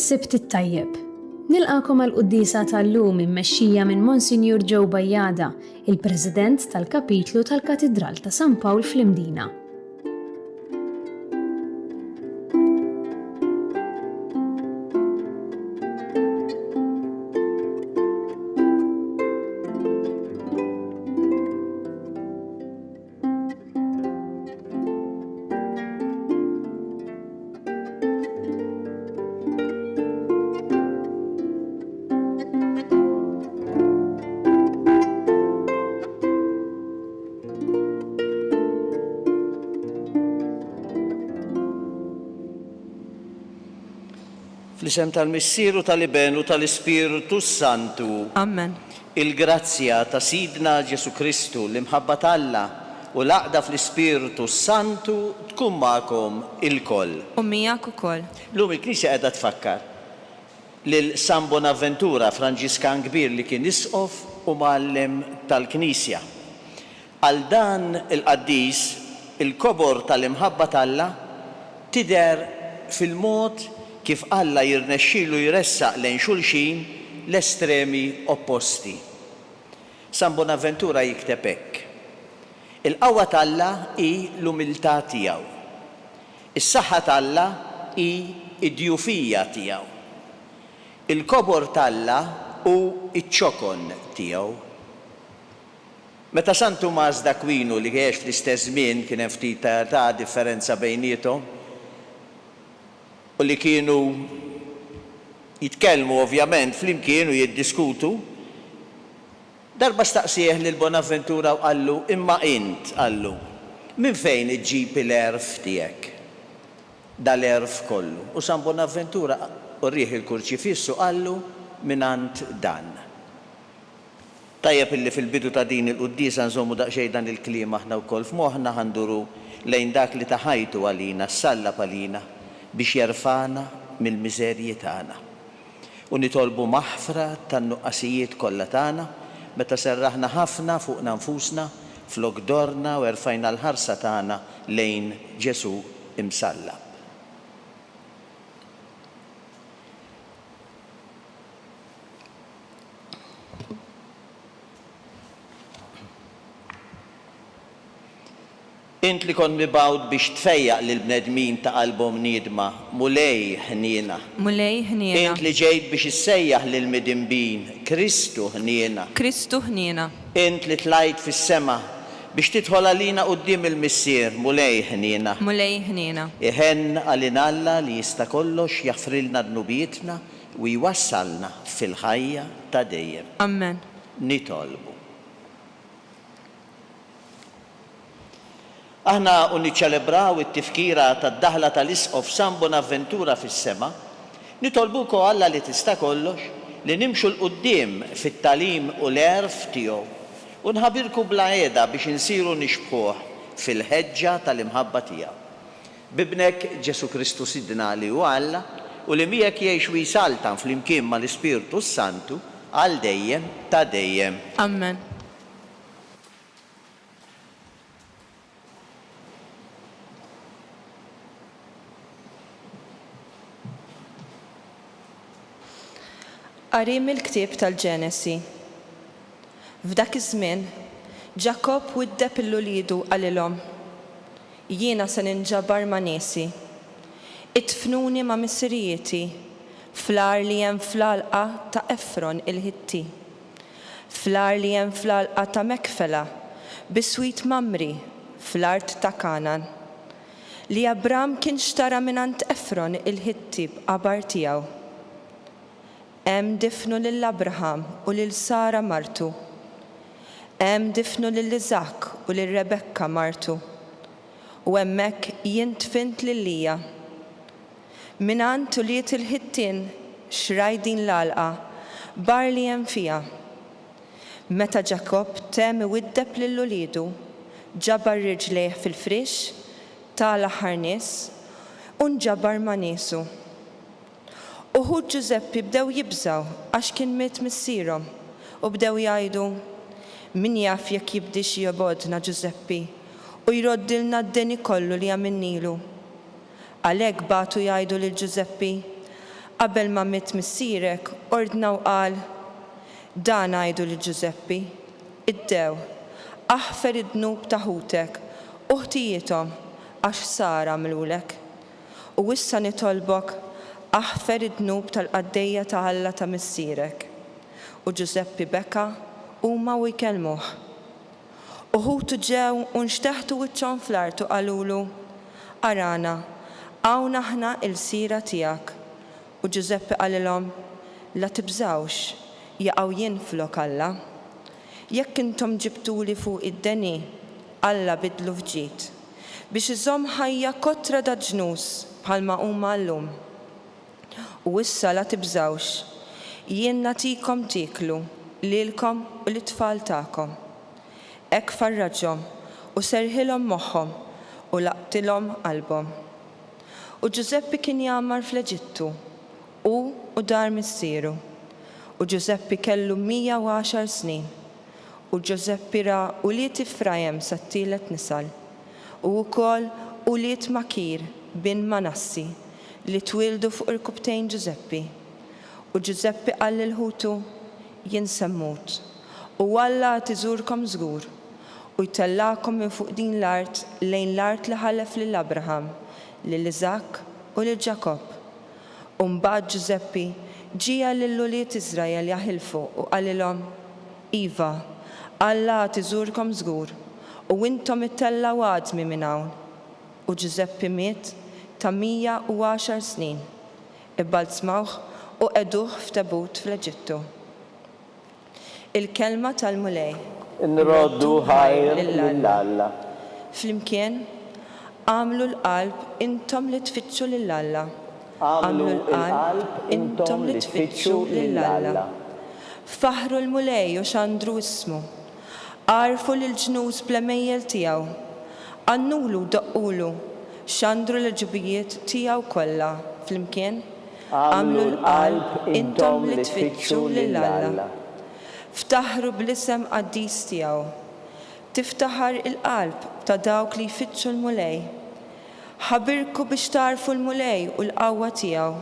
Is-Sibt it-Tajjeb. Nilqakom għall-Qudiesa tal-lum immexxija minn Monsinjur Joe Bajjada, il-President tal-Kapitlu tal-Katedral ta' San Pawl fl-Imdina. Fl-isem tal-Missieru tal-Iben u tal-Ispiritu Santu. Amen. Il-grazzja ta' Sidna Ġesu Kristu l-imħabba Alla u l-għaqda fl-Ispiritu Santu tkun magħkom il-koll. U miegħek ukoll. Lum il-Knisja qiegħda tfakkar lil San Bonaventura Franġiskan kbir li kien isqof u muallem tal-Knisja. Għal dan il-qaddis il-kobor tal-imħabba Alla tidher fil-mod kif Alla jirnexxielu jressaq lejn xulxin l-estremi opposti. San Bonaventura jikteb hekk: il-qawwa t'Alla hi l-umiltà tiegħu. Is-saħħa t'Alla hi d-djufija tiegħu. Il-kobor t'Alla hu iċ-ċokon tiegħu. Meta Sant Tumas d'Akwinu li jgħix fl-istess żmien kien hemm ftit ta' differenza bejniethom, u li kienu jitkellmu ovvjament flimkien u jiddiskutu, darba staqsieħ lil Bonaventura u qallu: imma int, qallu, minn fejn iġġib l-erf tiegħek? Dal-erf kollu. U San Bonaventura urrieħ il-kurċifissu qallu: minant dan. Tajjeb illi fil-bidu ta' din il-quddiesa nżommu daqsxejn dan il-kliem aħna wkoll f'moħħna ħanduru lejn dak li taħajtu għalina, ssallab għalina biex jerfana mill-miżerji tagħna. U nitolbu maħfra tan-nuqqasijiet kollha tagħna meta serraħna ħafna fuqna nfusna flok dorna u erfajna l-ħarsa tagħna lejn Ġesu imsallab. Int li kon mibgħud biex tfejjaq lil bnedmin ta' qalbhom niedma, mulej ħniena. Mulej ħniena. Int li ġejt biex issejjaħ lil midinbin, Kristu ħniena. Kristu ħniena. Int li tlajt fis-sema biex tidħol għalina quddiem il-missier, mulej ħniena. Mulej ħniena. Iħenn għalin Alla li jista' kollox jaħfrilna dnubietna u jwassalna fil-ħajja ta' dejjem. Amen. Nitolbu. Aħna niċċelebraw it-tifkira tad-daħla tal-isqof San Bonaventura fis-sema, nitolbukom Alla li tista' kollox li nimxu l-qudiem fit-tagħlim u l-għerf tiegħu u nħabirku bla għeda biex insiru nixbħuh fil-ħeġġa tal-imħabba tiegħu. Bibnek Ġesu Kristu Sidna li hu Alla u li miegħek jgħix u jsaltan flimkien mal-Ispiritu Santu għal dejjem ta' dejjem. Amen. Qari mill-ktieb tal-Ġenesi. F'dak iż-żmien, Ġakob widdeb il-uliedu qalilhom: jiena se ninġabar ma' niesi, idfnuni ma' missirieti fl-ar li hemm fl-għalqa ta' Efron il-Ħitti, fl-ar li hemm fl-għalqa ta' Mekfela biswit Mamri fl-art ta' Kanan, li Abram kien xtara minant Efron il-Ħitti b'qabar tiegħu. Hemm difnu lil Abraham u lil Sara martu. Hemm difnu lil Iżak u lil Rebekka martu. U hemmhekk jien tfint lil Lija. Minant uliet il-Ħittien xrajdin l-għalqa bar li hemm fiha. Meta Ġakob tem iwiddeb lill-uliedu, ġabar riġlejh fil-frix, tala ħarnies u nġabar ma' niesu. Uħu Ġuzeppi bdew jibżaw għax kien miet missierhom u bdew jgħidu: min jaf jekk jibdix jobodna Ġuzeppi u jroddilna d-deni kollu li għamilnilu. Għalhekk batu jgħidu lil Ġuzeppi: Qabel ma mitt missierek ordna u qal, dan għajdu li Giuseppi, iddew, aħfer id-dnub taħutek, uħtijietom, għax sara għamlulek. U issa nitolbok, aħfer id-dnub tal-qaddejja ta' Alla ta' missierek. U Giuseppi beka huma u jkelmuh. Uħutu ġew u nxteħtu wiċċhom fl-artu qalulu, arana, hawn aħna il-sira tiegħek. U Giuseppi qalilhom, la tibżawx, jaqgħu jien flok Alla. Jekk intom ġibtuli fuq id-deni, Alla bidlu fġid, biex iżomm ħajja kotra da ġnus bħalma huma llum. U issa la tibżawx, jien nagħtikom tieklu lilkom u lit-tfal tagħkom. Hekk farraġhom u serħilhom moħħhom u laqtilhom qalbhom. U Giuseppi kien jagħmar fl-Eġittu u dar missieru. U Giuseppi kellu 110 snin. U Giuseppi ra uliet Ifrajem sat-tielet nisal. U wkoll uliet Makir bin Manassi li twildu fuq irkubtejn Giuseppi. U Giuseppi qal lil-ħutu, jien semmut. U Alla tiżurkom żgur u jtellakom minn fuq din l-art lejn l-art li ħallef lil Abraham, lil Iżak u lil Ġakob. U mbagħad Giuseppi ġija lill-uliet Iżrael jaħilfu u qalilhom, Iva, Alla tiżurkom żgur u intom ittellaw għadmi minn hawn. U Giuseppi miet ta' 110 snin, ibbalzmawh u qeduh f'tabut fl-Eġittu. Il-kelma tal-mulej. Nroddu ħajr lill-Alla. Flimkien, għamlu l-qalb intom li tfittxu lill-Alla. Għamlu l-qalb intom li tfittxu lill-Alla. Faħru l-mulej u xandru ismu. Arfu l-ġnus bl-emejjel tiegħu. Għannulu daqqulu xandru l-ġubijiet tiegħu kollha. Flimkien, għamlu l-qalb intom li tfittxu lill-Alla. Ftaħru bl-isem qaddis tiegħu. Tiftaħar il-qalb ta' dawk li jfittxu l-mulej. Ħabirku biex tarfu l-mulej u l-qawwa tiegħu.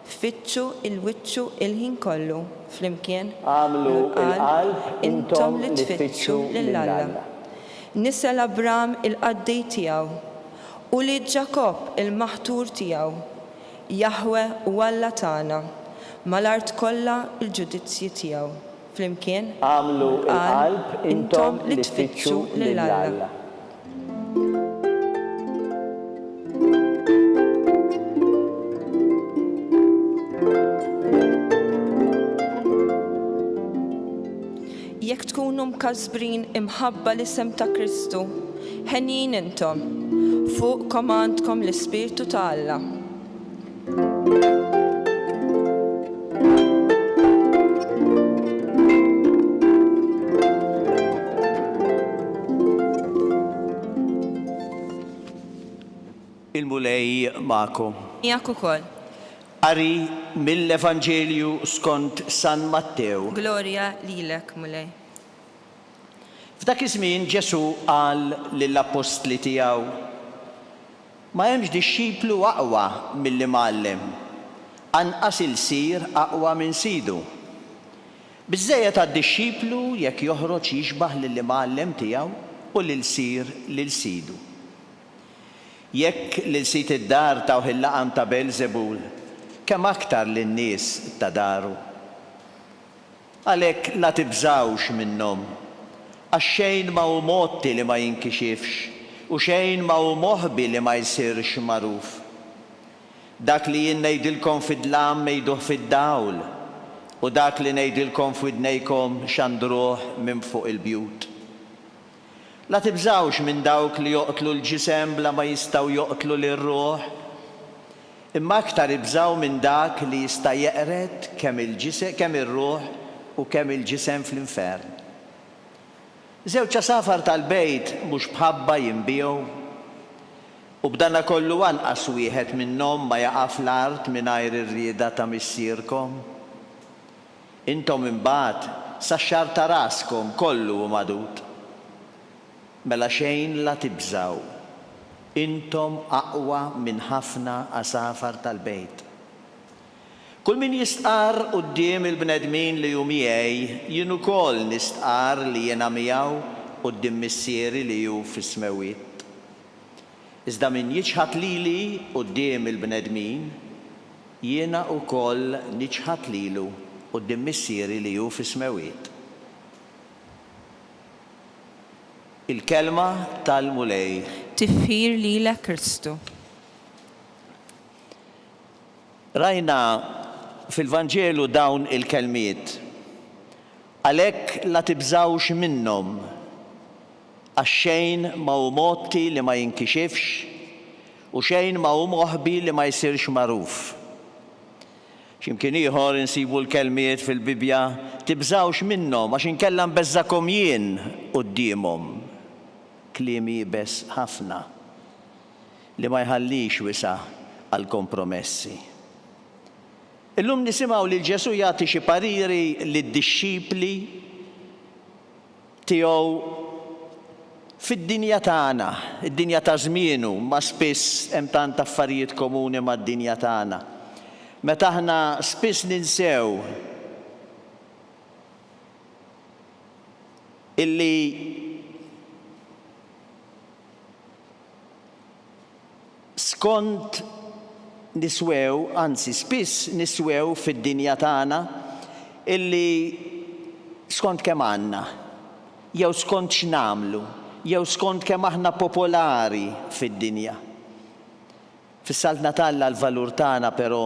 Fitxu il-wiċċu il-ħin kollu. Flimkien, għamlu l-qalb intom li tfittxu lill-Alla. Nisel Abram il-qaddej tiegħu u li Ġakob il-maħtur tiegħu. Jahwe u Alla tagħna mal-art kollha il-ġudizzji tiegħu. Flimkien, għamlu l-qalb intom li tfittxu lill-Alla. Jekk tkunu mkasbrin imħabba l-isem ta' Kristu, ħenjin intom, fuq komandkom l-Ispirtu ta' Alla. Il-mulej ma'kom. Jak ukoll. Qari mill-Evanġelju skont San Mattew. Glorja lilek, mulej. F'dak iż-żmien Ġesu qal lill-apostli tiegħu, ma hemmx dixxiplu aqwa milli mgħallem, anqas il-sir aqwa minn sidu. Biżżejjed għad-dixxiplu jekk joħroġ jixbaħ lill-mgħallem tiegħu u lil-sir lil sidu. Jekk lil sit id-dar tawh il-laqam ta' Belżebul, kemm aktar lin-nies ta' daru. Għalhekk la tibżawx minnhom, għax xejn ma hu motti li ma jinkixifx u xejn ma hu moħbi li ma jsirx magħruf. Dak li jien ngħidilkom fid-dlam ngħiduh fid-dawl u dak li ngħidilkom f'widnejkom xandruh minn fuq il-bjut. La tibżawx minn dawk li joqtlu l-ġisem bla ma jistgħu joqtlu lir-ruħ, imma aktar ibżaw minn dak li jista' jeqret kemm ir-ruħ u kemm il-ġisem fl-infern. Żewġ safar tal-bejt mhux bħabba jinbiegħu u b'danna kollu anqas wieħed minnhom ma jaqa' fl-art mingħajr ir-rieda ta' missierkom. Intom imbagħad sax-xar ta' raskom kollu hu madud. Mela xejn la tibżaw. Intom aqwa minn ħafna asafar tal-bejt. Kull min jistqar quddiem il-bnedmin li hu miegħi, jien ukoll nistqar li jiena miegħu quddiem missieri li hu fis-smewwiet. Iżda min jiġħad lili quddiem il-bnedmin, jiena wkoll niġħad lilu quddiem missieri li hu fis-smewwiet. Il-kelma tal-mulej. Tifħir lilek Kristu. Rajna fil-Vanġelu dawn il-kelmiet. Għalhekk la tibżawx minnhom għax xejn ma hu motti li ma jinkixifx u xejn ma hu moħbi li ma jsirx magħruf. X'imkien ieħor insibu l-kelmiet fil-Bibja tibżawx minnhom għax inkella nbeżżakom jien qudiemhom. Kliem jibes ħafna li ma jħallix wisa għal kompromessi. Illum nisimgħu li Ġesu jagħti xi pariri lid-dixxipli tiegħu fid-dinja tagħna, id-dinja ta' żmienu, ma spiss hemm tant affarijiet komuni mad-dinja tagħna. Meta aħna spiss ninsew illi skont niswew, anzi spiss niswew fid-dinja tagħna illi skont kemm għandna, jew skont x'namlu, jew skont kemm aħna popolari fid-dinja. Fis-Salt Natalla l-valur tagħna però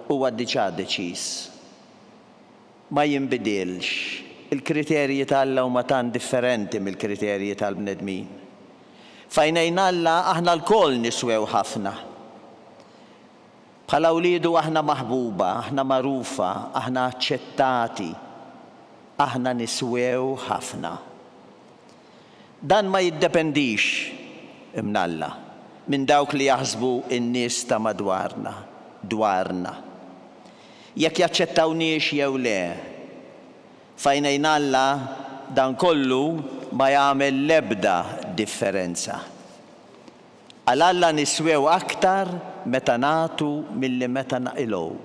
huwa diġà deċiż. Ma jinbidilx. Il-kriterji tal-Alla huma tant differenti mill-kriterji tal-bnedmin. F'għajnejn Alla aħna lkoll niswew ħafna. Bħala wliedu aħna maħbuba, aħna magħrufa, aħna aċċettati, aħna niswew ħafna. Dan ma jiddependix imnalla minn dawk li jaħsbu n-nies ta' madwarna, dwarna. Jekk jaċċettawniex jew le, f'għajnejn Alla dan kollu ma jagħmel l-ebda differenza. Għal Alla niswew aktar meta nagħtu milli meta naqilgħu.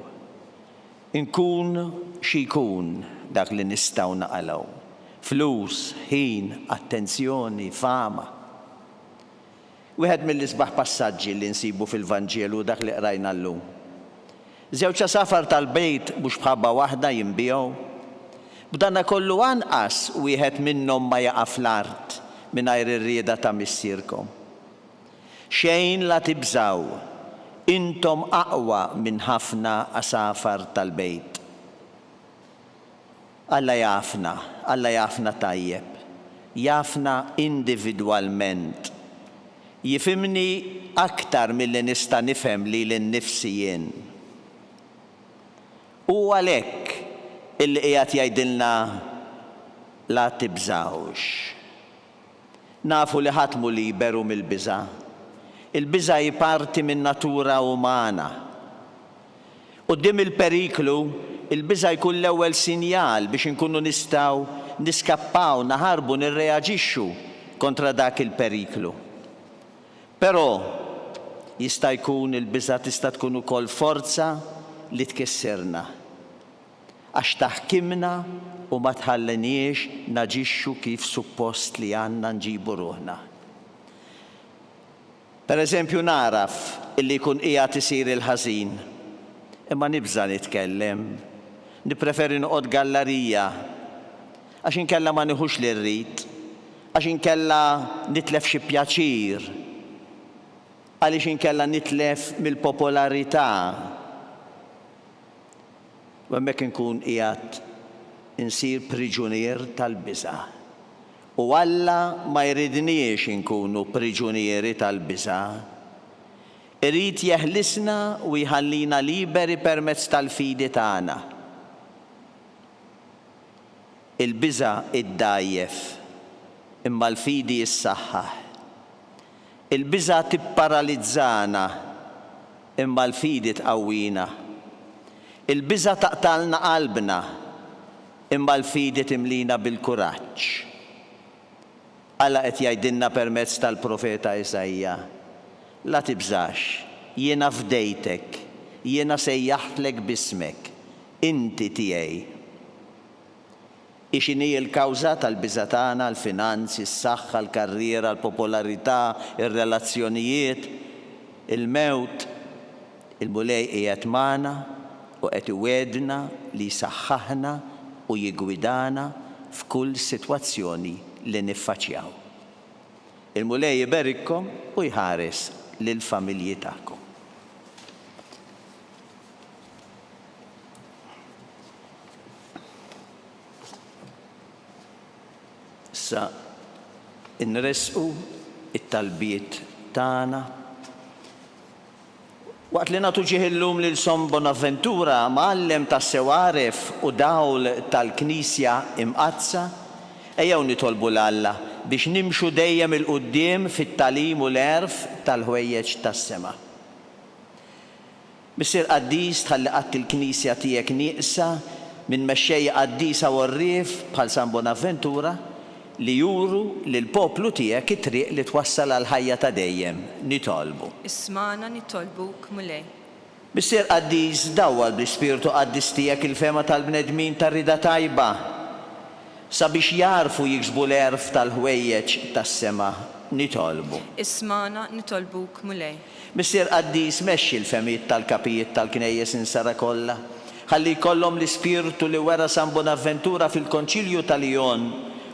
Inkun xi jkun dak li nistgħu naqalgħu. Flus, ħin, attenzjoni, fama. Wieħed mill-isbaħ passaġġi li nsibu fil-Vanġelu dak li qrajna llum. Żewġ safar tal-bejt mhux bħabba waħda jinbigħu. B'danna kollu anqas wieħed minnhom ma jaqa' fl-art mingħajr ir-rieda ta' missierkom. Xejn la tibżaw, intom aqwa minn ħafna asafar tal-bejt. Alla jafna tajjeb, jafna individwalment. Jifimni aktar mill-li nista' nifhem li l-nifsi jien. U għalhekk illi qiegħed jgħidilna la tibżawx. Nafu li ħatmu liberu mill-biża'. Il-biża' hi parti minn natura umana. Quddiem il-periklu, il-biża' jkun l-ewwel sinjal biex inkunu nistgħu niskappaw, naħarbu, nirreaġixxu kontra dak il-periklu. Però jista' jkun il-biża' tista' tkun ukoll forza li tkissirna. Għax taħkimna u ma tħalleniex naġixxu kif suppost li għandna nġibu ruħna. Pereżempju naraf illi jkun qiegħed isir il-ħażin, imma nibża nitkellem. Nippreferi noqgħod gallerija għax inkella ma nieħux li rrid, għax inkella nitlef xi pjaċir, għaliex inkella nitlef mill-popolarità. U hemmhekk inkun qiegħed insir priġunier tal-biża'. U Alla ma jridniex inkunu priġunieri tal-biża'. Irid jeħlisna u jħallina liberi permezz tal-fidi tagħna. Il-biża' iddajjef, imma l-fidi jissaħħaħ. Il-biża' tipparalizzana, imma l-fidi tqawwina. Il-biża' taqtalna qalbna, imma l-fidi timlina bil-kuraġġ. Alla qed jgħidilna permezz tal-profeta Isajja, la tibżax, jiena fdejtek, jiena sejjaħtlek bismek, inti tiegħi. Ixini l-kawża tal-biża' tagħna, l-finanzi, s-saħħa, l-karriera, l-popolarità, ir-relazzjonijiet, il-mewt, il-mulej qiegħed magħna u qed iwedna li jsaħħaħna u jigwidana f'kull sitwazzjoni li niffaċċjaw. Il-mulej jiberikkom u jħares lill-familji tagħkom. Issa inresqu it-talbiet tagħna. Waqt li nagħtu ġieħ illum lil San Bonaventura, mgħallem tas-sewaref u dawl tal-Knisja imqazza, ejjew nitolbu l-Alla biex nimxu dejjem il-qudiem fit-tagħlim u l-għerf tal-ħwejjeġ tas-sema. Missier Qaddis tħalli qatt il-Knisja tiegħek nieqsa minn mexxejja qaddisa u rrief bħal San Bonaventura li juru lil poplu tiegħek it-triq li twassal għal ħajja ta' dejjem. Nitolbu. Ismana nitolbuk mulej. Missier Qaddis dawwal bl-Ispirtu Qaddis tiegħek il-fema tal-bnedmin tar-rida tajba sabiex jarfu jiksbu l-għerf tal-ħwejjeġ tas-sema. Nitolbu. Ismana nitolbuk mulej. Missier Qaddis mexxi l-femijiet tal-kapijiet tal-knejjes insara kollha. Ħalli jkollhom l-ispirtu li wera San Bonaventura fil-Konċilju tal-Lyon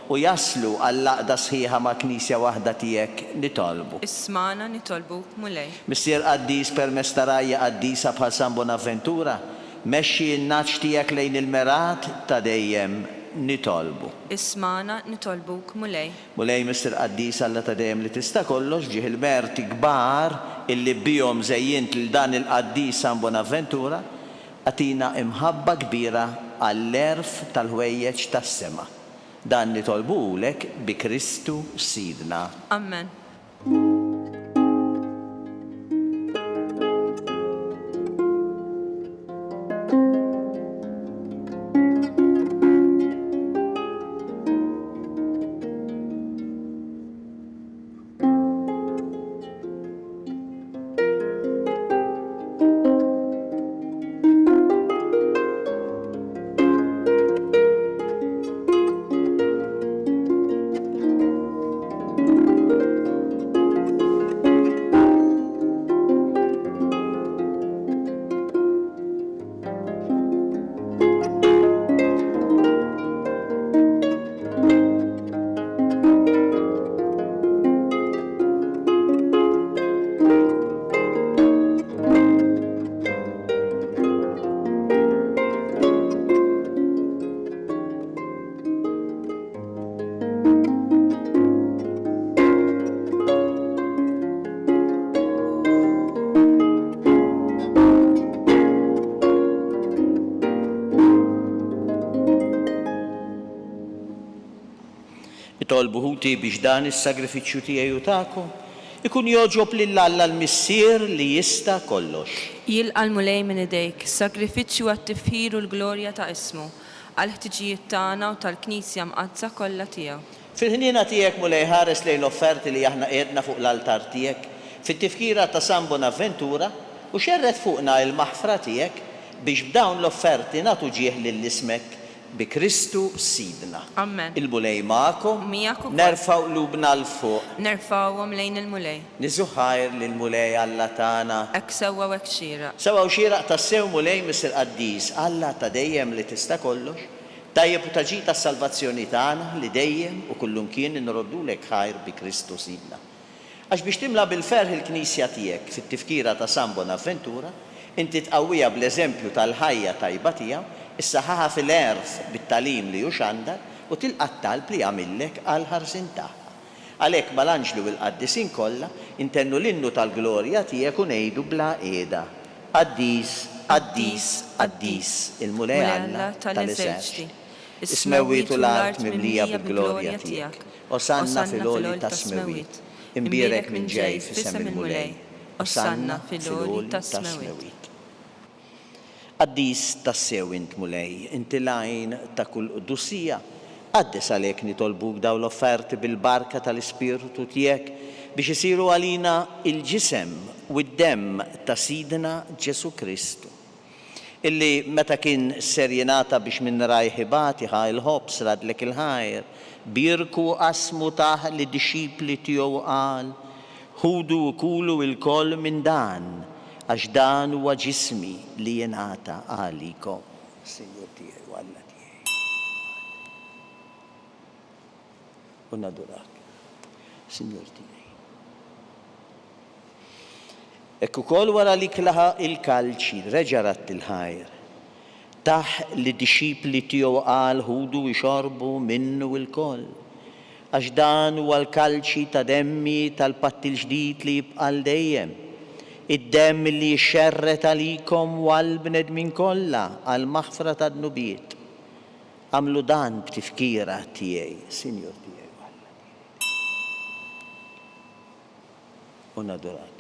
u jaslu għall-laqda sħiħa ma' Knisja waħda tiegħek. Nitolbu. Ismana nitolbuk mulej. Missier Qaddis permezz ta' rajja qaddisa bħal San Bonaventura, mexxi n-naċ tiegħek lejn il-merat ta' dejjem. Nitolbu. Ismana nitolbuk mulej. Mulej Missier Qaddis Alla ta' dejjem li tista' kollox, ġieħ il-merti kbar illi bihom żejjint lil dan il-Qaddis San Bonaventura, għatina imħabba kbira għall-għerf tal-ħwejjeġ tas-sema. Dan nitolbulek bi Kristu Sidna. Amen. Nitolbu ħuti biex dan is-sagrifiċċju tiegħi u tagħkom ikun joġob lil Alla l-Missier li jista' kollox. Jilqa' l-mulej minn idejk, sagrifiċċju għat-tifħir u l-glorja ta' ismu, għal-ħtiġijiet tagħna u tal-Knisja mqazza kollha tiegħu. Fil-ħniena tiegħek mulej ħares lejn l-offerti li aħna qiegħdna fuq l-altar tiegħek fit-tifkira ta' San Bonaventura u xerret fuqna l-maħfra tiegħek biex b'dawn l-offerti nagħtu ġieħ lill-ismek bi Kristu Sidna. Amen. Il-mulej magħkom, Miegħek ukoll. nerfaw lubna l-fuq. Nerfawhom lejn il-mulej. Niżuħajr lill-mulej Alla tagħna. Hekk sewwa u hekk xieraq. Sewa u xieraq tassew mulej Missier Qaddis Alla ta' dejjem li tista' kollox, tajjeb u taġi tas-salvazzjoni tagħna li dejjem u kullumkien nroddulek ħajr bi Kristu Sidna. Għax biex timla bil-ferħ il-Knisja tiegħek fit-tifkira ta' San Bonaventura, inti tqawwija bl-eżempju tal-ħajja tajba tiegħu, issaħħaħa fil-għerf bit-tagħlim li hu xandar u tilqa' talb li għamillek għal ħarsin tagħha. Għalhekk mal-anġlu u l-qaddisin kollha intennu l-innu tal-glorja tiegħek u ngħidu bla qiegħda. Qaddis, Qaddis, Qaddis, il-mulej Alla tal-eżerċiti. Ismewwiet u l-art mimlija bil-glorja tiegħek. Osanna fil-għoli ta' smewwiet. Imbierek minn ġej f'isem il-mulej. Osanna fil-għoli ta' smewwiet. Qaddis tassew int mulej, inti lajn ta' kull quddusija, għaddes għalhekk nitolbuk daw l-offerti bil-barka tal-Ispirtu tiegħek biex isiru għalina il-ġisem u d-demm ta' Sidna Ġesu Kristu. illi meta kien ser jingħata biex minn rajħibati ħaj il-ħobs radlek il-ħajr, birku qasmu taħ li disċipli tiegħu qal, ħudu u kulu il-koll minn dan, għax dan huwa ġismi li jingħata għalikom. Sinjur tiegħi u Alla tiegħi. U nadurak, Sinjur tiegħi. Ekku kol wara li klaħa il-kalċi, reġarat il-ħajr. Taħ li disċipli tiegħu qal ħudu jxorbu minnu il-koll. Għax dan huwa l-kalċi ta' demmi tal-patti l-ġdid li jibqal dejjem. Id-demm li jxerret għalikom u għal-bnedmin kollha għal-maħfra ta' dnubiet. Għamlu dan b'tifkira tiegħi, Sinjur tiegħi u Alla tiegħi. U nadurak.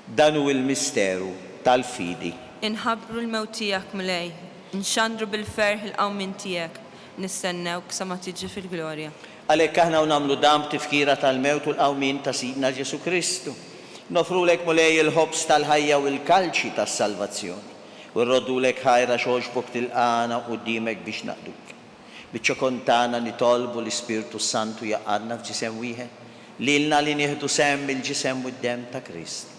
Dan hu il-misteru tal-fidi. Inħabbru l-mewt tiegħek mlej, nxandru bil-ferħ il-qawmin tiegħek, nistennewk sa ma tiġi fil-glorja. Għalhekk aħna nagħmlu dan b'tifkira tal-mewt u l-qawmin ta' Sidna Ġesu Kristu. Nofrulek mulej il-ħobs tal-ħajja u l-kalċi tas-salvazzjoni. U rroddulek ħajra xogħġbok tilqana quddiemek biex naqduk. Biċ-ċokontana nitolbu l-Ispirtu Santu jaqadna f'ġisem wieħed. Lilna li nieħdu sem il-ġisem u d-dem ta' Krist.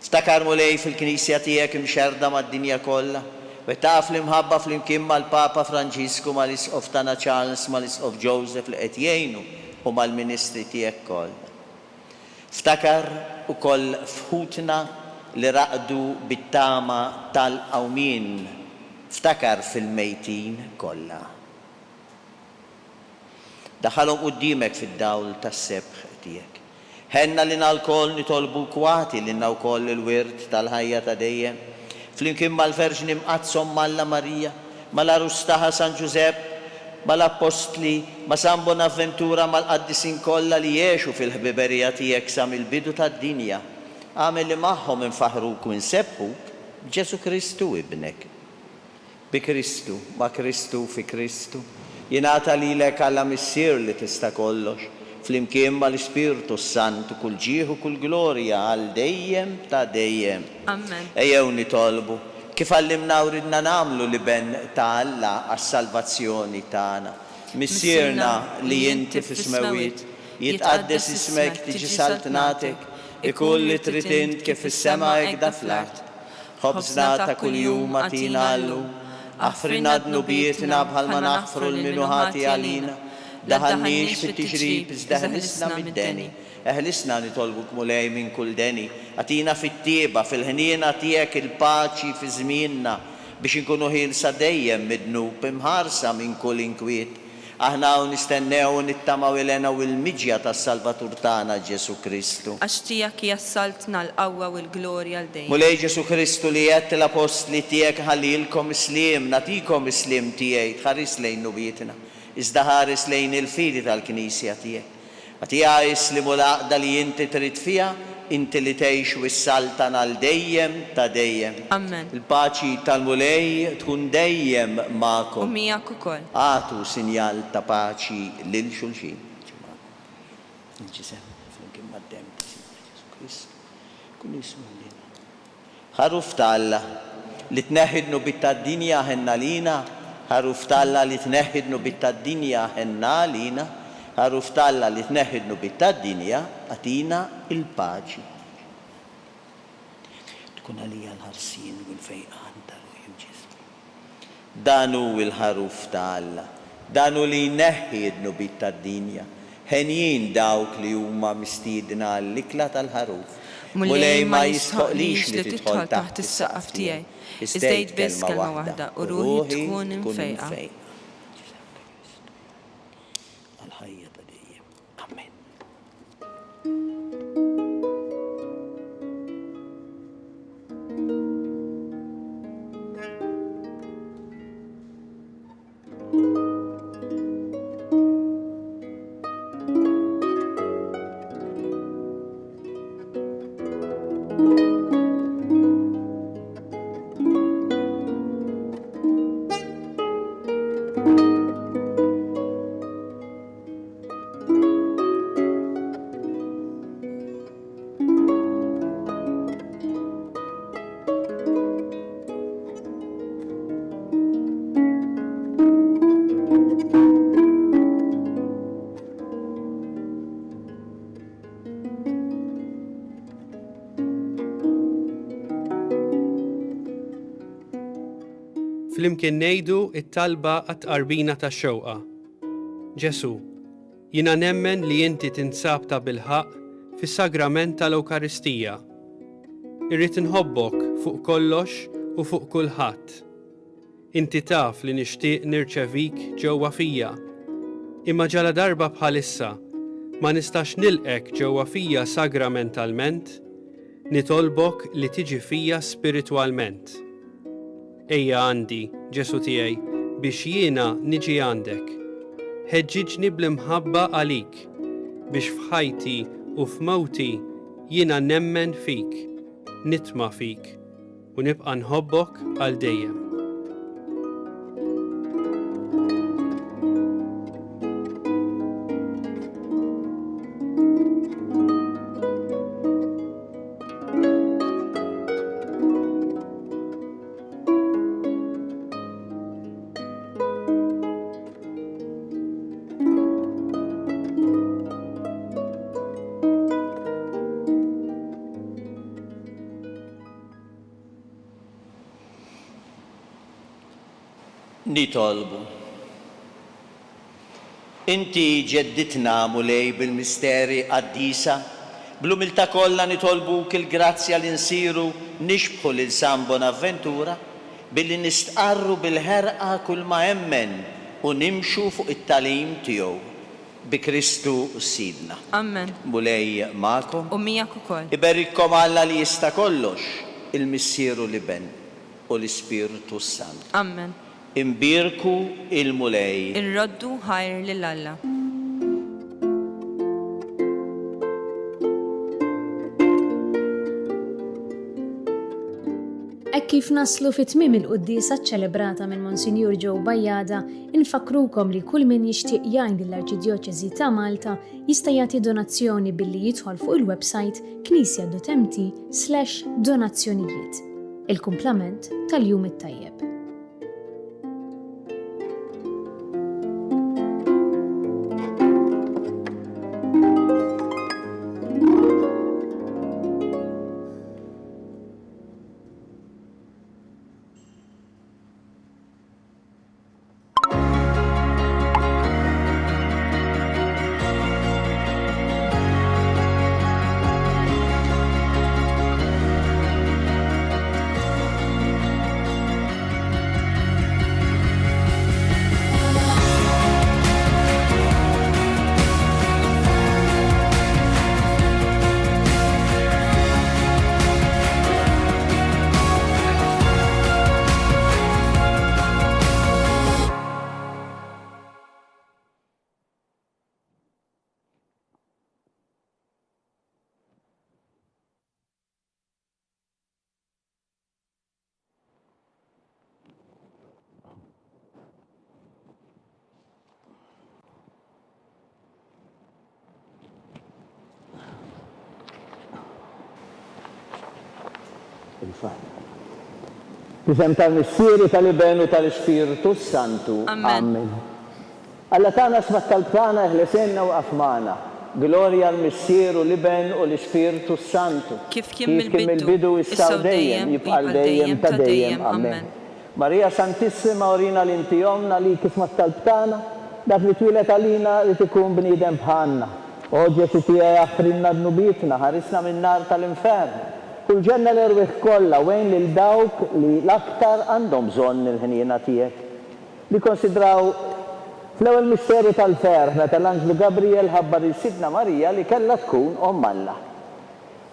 Ftakar mulej fil-Knisja tiegħek imxerda mad-dinja kollha, u taf l-imħabba fl-imkien mal-Papa Franġisku, mal-Isqof tana Charles, mal-Isqof Joseph li qed jgħinu u mal-Ministri tiegħek kollha. Ftakar ukoll fħutna li raqdu bit-tama tal-qawmin. Ftakar fil-mejtin kollha. Daħalhom quddiemek fid-dawl tas-sebħ tiegħek. Ħenna li nalkoll nitolbu kwati li wkoll il-wirt tal-ħajja ta' dejjem. Flimkien mal-Verġni mqazzom Malla Marija, mal-Arus taħa San Giuseppe, mal-Apostli, ma' San Bonaventura, mal-qaddisin kollha li jgħixu fil-ħbiberija tiegħek sa mill-bidu tad-dinja. Għamel li magħhom infaħruk u nsebħuk b'Ġesu Kristu ibnek. Bi Kristu, ma' Kristu fi Kristu. Jingħata lilek Alla missier li tista' kollox, flimkien mal-Ispirtu Santu kull ġieħ u kull glorja għal dejjem ta' dejjem. Amen. Ejjew nitolbu kif għallimna u ridna nagħmlu li ben ta' Alla għas-salvazzjoni tagħna. Missierna li inti fis-smawiet, jitqaddes ismek tiġi saltnatek, ikull li trid int kif fis-sema hekk fl-art. Ħobżna ta' kuljum atina llum, aħfrina dnubietna bħalma naħfru l-minuħati għalina, daħalniex fit-tiġrib iżda ħlisna mid-deni. Eħlisna nitolbuk mulej minn kull deni, għatina fit-tieba fil-ħniena tiegħek il-paċi fi żmienna biex inkunu ħielsa dejjem mid-dnub imħarsa minn kull inkwiet. Aħna u nistennew nittamaw ilena u l-miġja tas-Salvatur tagħna Ġesu Kristu. Għax tiegħek jassaltna l-qawwa u l-glorja l dejjem. Mulej Ġesu Kristu li qed l-apostli tiegħek ħallilkom islim, natikom islim tiegħi, tħares lejn nubietna, iżda ħares lejn il-fidi tal-Knisja tiegħek. Għatija islimu l-għaqda li inti trid fiha, inti li tgħix u s-saltan għal dejjem ta' dejjem. Amen. Il-paċi tal-mulej tkun dejjem magħkom. U miegħek ukoll. Għatu sinjal ta' paċi lil xulxin. Inġisem, flimkien mad-dem ta' Sidna Ġesu Kristu, kun jismu lina. Ħaruf ta' li tneħħidnu bit-tad-dinja ħenna lina, ħaruf ta' li tneħħidnu bit-tad-dinja ħenna lina, ħaruf ta' li tneħħidnu bit-tad-dinja għatina il-paċi. Tkun għalija l-ħarsin u l-fejqan tal-ruħi ġismu. Danu il-ħaruf ta' Alla, danu li neħħidnu bit-tad-dinja, ħenjin dawk li huma mistiedna l-ikla tal-ħaruf. Mulej ma jisħoqlix li tidħol taħt is-saqaf tiegħi, iżdejt biss kelma waħda u ruħi tkun infejqa. flimkien ngħidu t-talba għat-tqarbina tax-xewqa. Ġesu, jiena nemmen li inti tinsab ta' bilħaq fis-sagrament tal-Ewkaristija. Irrid inħobbok fuq kollox u fuq kulħadd. Inti taf li nixtieq nirċevik ġewwa fija. Imma ġala darba bħalissa ma nistax nilqek ġewwa fija sagramentalment, nitolbok li tiġi fija spiritwalment. Ejja għandi, Ġesu tiegħi, biex jiena niġi għandek. Ħeġġiġni bl-imħabba għalik, biex f'ħajti u f'mewti jiena nemmen fik, nitma' fik, u nibqa' nħobbok għal dejjem. Nitolbu. Inti ġedditna mulej bil-misteri qaddisa, bl-umiltà kollha nitolbuk il-grazzja li nsiru nixbħu lil San Bonaventura billi nistqarru bil-ħerqa kull ma hemmen u nimxu fuq it-talim tiegħu bi Kristu Sidna. Amen. Mulej magħkom. U miegħek ukoll. Iberrikom Alla li jista' kollox, il-Missieru Liben u l-Ispiritu Sant. Amen. Imbirku il-mulej. Irroddu ħajr lil Alla. Hekk kif naslu fit-tmiem il-qudiesa ċċelebrata minn Monsinjur Joe Bajjada, infakrukom li kull min jixtieq jgħin lill-Arċidjoċeżi ta' Malta jista' jagħti donazzjoni billi jidħol fuq il-website knisja.mt/donazzjonijiet. Il-kumplament tal-jum it-tajjeb. Fisem tal-Missieru tal-Iben u tal-Ispiritu Santu. Amen. Alla tagħna smat tal-tana ħlesenna u qafmana. Glorja l-Missieru Liben u l-Ispiritu Santu. Kif kien mill-bidu issaw dejjem jibqal dejjem ta' dejjem. Amen. Marija Santissima orina l-intijomna li kif smat tal-tana dak li twilet għalina li tikun bniedem bħalna. Oġġa titija jaffrinna d-nubitna, ħarisna min-nar tal-infern. Kull ġenna l-erwieħ kollha wejn lil dawk li l-aktar għandhom bżonn il-ħniena tiegħek. Li konsidraw fl-ewwel misterju tal-ferħ meta l-Anġlu Gabriel ħabbar il-Sidna Marija li kellha tkun Omm Alla.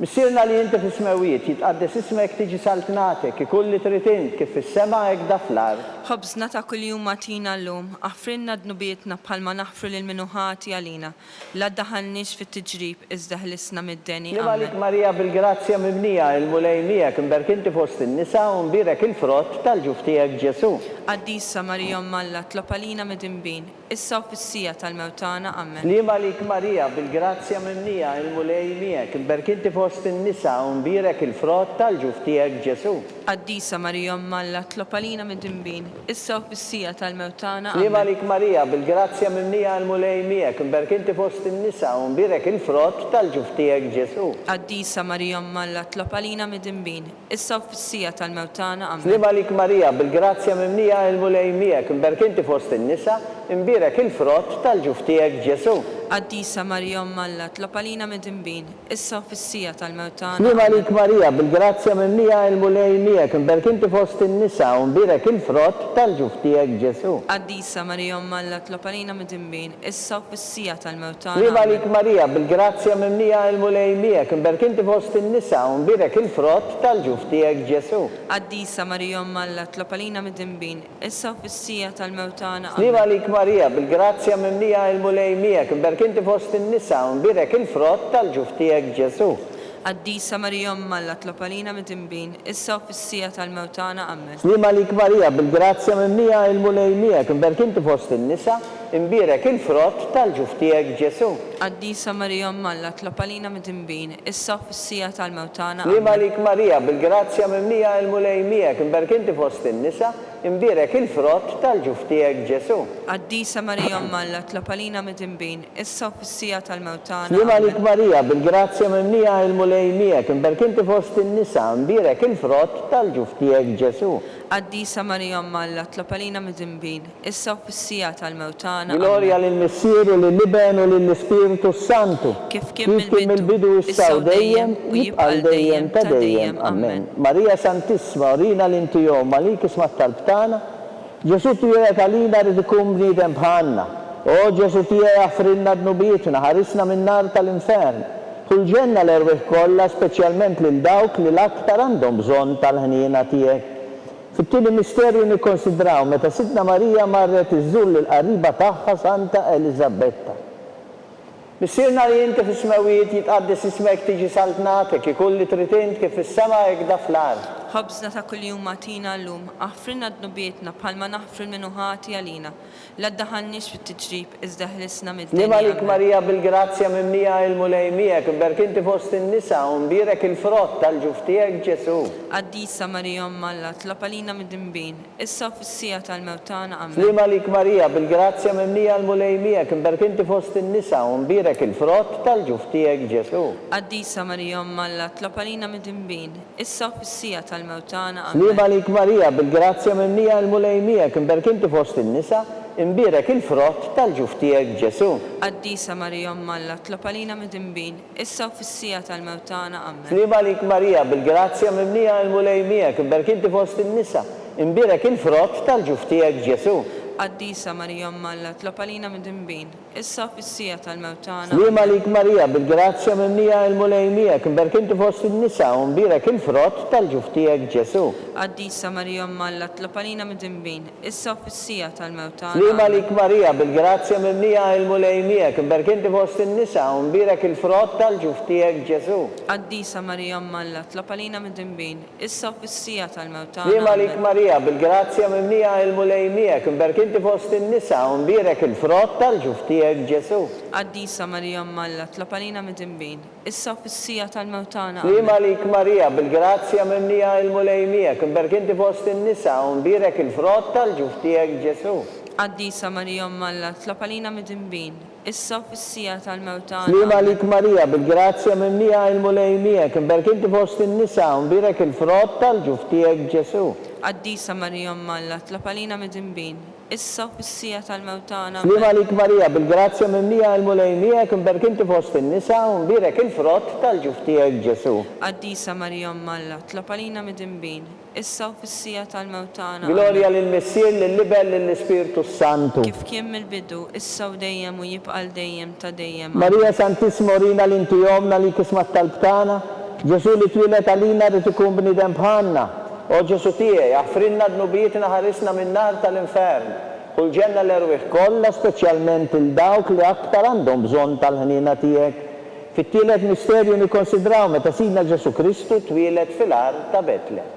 Missierna li inti fis-smewiet jitqaddes ismek tiġi saltnatek ikull li trid int kif fis-sema hekk da fl-ard. Ħobżna ta' kuljum magħtina llum, aħfrinna dnubietna bħalma naħfru lil minuħati għalina. La ddaħħalniex fit-tiġrib iżda ħlisna mid-deni. Li għalik Marija bil-grazzja mimnija il-mulej miegħek imberk inti fost in-nisa u mbirek il-frott tal-ġuf tiegħek Ġesu. Qaddisa Marija Omm Alla tlob għalina mid-imbin, issa u fis-sija tal-mewtana. Amen. Li għalik Marija bil-grazzja mimnija il-mulej miegħek imberk inti fost fost in-nisa u mbirek il-frott tal-ġuf tiegħek Ġesu. Qaddisa Marija Omma Alla, tlob għalina mid-dinbin, issa u fis-sija tal-mewtana. Slima lik Marija, bil-grazzja mimnija għal-mulej miegħek, imberk inti fost in-nisa u mbirek il-frott tal-ġuf tiegħek Ġesu. Qaddisa Marija Omma Alla, tlob għalina mid-dinbin, issa u fis-sija tal-mewtana. Slima lik Marija, bil-grazzja mimnija għal-mulej miegħek, imberk inti fost in-nisa, imbirek il-frott tal-ġuf tiegħek Ġesu. Qaddisa Marija Omma Alla, tlob għalina mid-dinbin, issa u fis-sija tal-mewtana. Slima lik Marija, bil-grazzja mimnija għal-mulej miegħek, imberk inti fost in-nisa u mbirek il-frott tal-ġuf tiegħek Ġesu. Qaddisa Marija Omma Alla, tlob għalina mid-dinbin, issa u fis-sija tal-mewtana. Slima lik Marija, bil-grazzja mimnija għal-mulej miegħek, imberk inti fost in-nisa u mbirek il-frott tal-ġuf tiegħek Ġesu. Qaddisa Marija Omma Alla, tlob għalina mid-dinbin, issa u fis-sija tal-mewtana. Slima lik Marija, bil-grazzja mimnija għal-mulej miegħek, imberk inti fost in-nisa u mbirek il-frott tal-ġuf tiegħek Ġesu. Qaddisa Marija Omma Alla, tlob għalina mid-dinbin, issa u fis-sija tal-mewtana. Amen. Slima lik Marija, bil-grazzja mimnija għal-mulej miegħek, imberk inti fost in-nisa, imbirek il-frott tal-ġuf tiegħek Ġesu. Qaddisa Marija Omma Alla, tlob għalina mid-dinbin, issa u fis-sija tal-mewtana. Slima lik Marija, bil-grazzja mimnija għal-mulej miegħek, imberk inti fost in-nisa, imbirek il-frott tal-ġuf tiegħek Ġesu. Qaddisa Marija Omma Alla, tlob għalina mid-dinbin, issa u fis-sija tal-mewtana. Slima lik Marija, bil-grazzja mimnija għal-mulej miegħek, imberk inti fost in-nisa, imbirek il-frott tal-ġuf tiegħek Ġesu. Qaddisa Marija Omma Alla, tlob għalina mid-dinbin, issa u fis-sija tal-mewtana. Gloria lill-Missier u lill-Iben u lill-Ispiritu Santu. Kif kien mill-bidu issa u dejjem u jibqal dejjem ta' dejjem. Amen. Marija Santissima, orina l-intijom, malik ismat tal-btana, Ġesu tiegħek għalina rid ikun bniedem bħalna. O Ġesu tiegħek affrinna d-nubietna, ħarisna min-nar tal-infern. Kull ġenna l-erweħ kollha, speċjalment lil dawk li l-aktar għandhom bżonn tal-ħniena tiegħek. Fit-tieni misterju nikkonsidraw meta Sidna Marija marret iżżur lill-qariba tagħha Santa Elisabetta. Missierna li inti fis-smawijiet jitqaddes ismek tiġi saltnatek, ikun li trid int kif fis-sema hekk da fl-ard. Ħobżna ta' kuljum magħtina llum, aħfrilna d-nubietna bħalma naħfru l-minuħati għalina. La ddaħalniex fit-tiġrib iżda ħlisna Slima mid-dinja. lik Marija, bil-grazzja mimnija għal-mulej miegħek, imberk inti fost in-nisa u mbirek il-frott tal-ġuf tiegħek Ġesu. Qaddisa Marija Omma Alla, tlob għalina mid-dinbin, issa u fis-sija tal-mewtana. Amen. Slima lik Marija, bil-grazzja mimnija għal-mulej miegħek, imberk inti fost in-nisa u mbirek il-frott tal-ġuf tiegħek Ġesu. Qaddisa Marija Omma Alla, tlob għalina mid-dinbin, issa u fis-sija tal-mewtana. Slima lik Marija, bil-grazzja mimnija għal-mulej miegħek, imberk inti fost in-nisa, imbirek il-frott tal-ġuf tiegħek Ġesu. Qaddisa Marija Omma Alla, tlob għalina mid-dinbin, issa u fis-sija tal-mewtana. Amen. Slima lik Marija, bil-grazzja mimnija għal-mulej miegħek, imberk inti fost in-nisa, imbirek il-frott tal-ġuf tiegħek Ġesu. Qaddisa Marija Omma Alla, tlob għalina mid-dinbin, issa u fis-sija tal-mewtana. Slima lik Marija, bil-grazzja mimnija għal-mulej miegħek, imberk inti fost in-nisa u mbirek il-frott tal-ġuf tiegħek Ġesu. Qaddisa Marija Omma Alla, tlob għalina mid-dinbin, issa u fis-sija tal-mewtana. Slima lik Marija, bil-grazzja mimnija għal-mulej miegħek, imberk inti fost in-nisa u mbirek il-frott tal-ġuf tiegħek Ġesu. Qaddisa Marija Omma Alla, tlob għalina mid-dinbin, issa u fis-sija tal-mewtana. Slima lik Marija, bil-grazzja mimnija għal-mulej miegħek, imberk inti fost in-nisa u mbirek il-frott tal-ġuf tiegħek Ġesu. Qaddisa Marija Omma Alla, tlob għalina mid-dinbin, issa u fis-sija tal-mewtana. Slima lik Marija, bil-grazzja mimnija għal-mulej miegħek, imberk inti fost in-nisa u mbirek il-frott tal-ġuf tiegħek Ġesu. Qaddisa Marija Omma Alla, tlob għalina mid-dinbin, issa u fis-sija tal-mewtana. Slima lik Marija, bil-grazzja mimnija għal-mulej miegħek, imberk inti fost in-nisa u mbirek il-frott tal-ġuf tiegħek Ġesu. Qaddisa Marija Omma Alla, tlob għalina mid-dinbin, issa u fis-sija tal-mewtana. Slima lik Marija, bil-grazzja mimnija għal-mulej miegħek, imberk inti fost in-nisa u mbirek il-frott tal-ġuf tiegħek Ġesu. Qaddisa Marija Omma Alla, tlob għalina mid-dinbin, issa u fis-sija tal-mewtana. Gloria lill-Missier, lill-Iben, lill-Ispiritu Santu. Kif kien mill-bidu, issa u dejjem u jibqal dejjem ta' dejjem. Marija Santissima, orina l-intijomna li kismat tal-btana, Ġesu li twilet għalina rid ikun bniedem bħalna. O Ġesu tiegħi, affrinna d-nubietna, ħarisna min-nar tal-infern. Kull ġenna l-erwieħ kollha, speċjalment il-dawk li aktar għandhom bżonn tal-ħniena tiegħek. Fit-tielet misterju nikkonsidraw meta Sidna Ġesu Kristu twieled fil-art ta' Betlem.